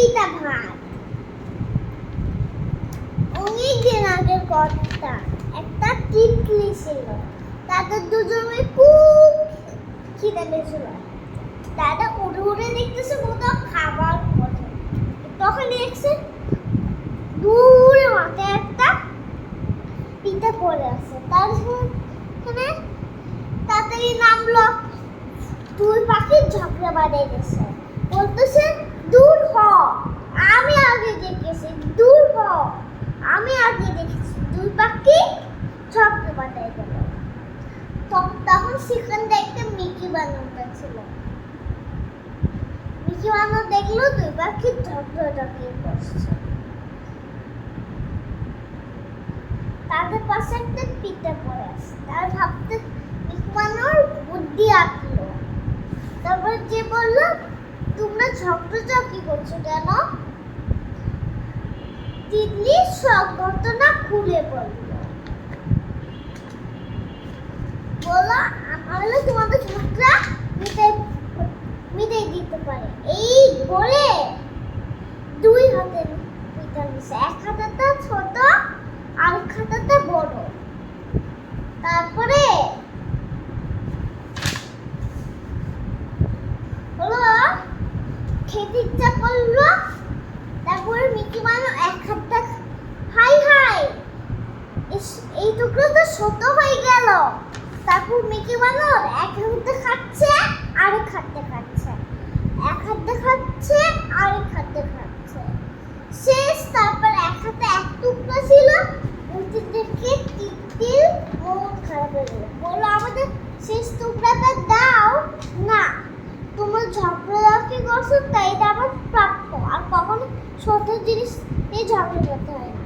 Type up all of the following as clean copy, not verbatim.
পিতা ভাত। অনেকদিন আগের কথা, একটা টিকলি ছিল, তাদের দুজনে খুব খিদে পেয়েছিল। দাদা উড়ে উড়ে দেখতেছে কোথাও খাবার পড়ে, তখন দেখছে দূরে মাথায় একটা পিতা পড়ে আছে। তারপরে তাড়াতাড়ি নামলো, দুই পাখির ঝগড়া বাঁধে গেছে, বলতেছে দূর হ, আমি আগে দেখেছি, দূর হ, আমি আগে দেখেছি। দুই পাখি ঝগড়া বাঁধে গেল। তখন সেখানে একটা মিকি বানর ছিল। মিকি বানর দেখলো দুই পাখি ঝগড়াঝাটি করছে, তাদের পাশে একটা পিতা পড়ে আছে। তার ভাবতে মিকি বানর বুদ্ধি আঁকলো। তারপর যে বললো, তোমরা ঝগড়াঝাটি করছো কেন? তিতলি সব ঘটনা খুলে বললো, আমার তোমাদের ঝগড়া মিটাই দিতে পারে। এই বলে দুই হাতে পিতা নিছে, এক হাতেটা ছোট আর এক হাতেটা বড়। তারপরে হলো খেতে ইচ্ছা করলো। তারপরে মিকি বানর এক হাতটা, হাই হাই, এই টুকরো তো ছোট হয়ে গেল। তারপর মিকি বানর এক হাতে খাচ্ছে, আরেক হাতে খাচ্ছে, এক হাতে খাচ্ছে, আরেক হাতে খাচ্ছে। শেষ, তারপর এক হাতে এক টুকরো ছিল, ওইটা দেখে তিতির মন খারাপ হয়ে গেল, বললো আমাদের শেষ টুকরাটা দাও। না, তোমার ঝগড়াঝাটি করছো, তাই এটা আমার প্রাপ্য, আর কখনো ছোট জিনিস এই ঝগড়া করতে হয় না।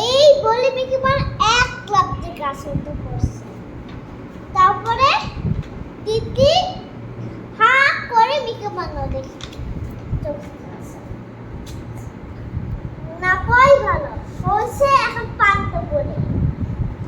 এই বলে মিকি বানর এক লাফ দিয়ে গাছ উঠে পড়ছে।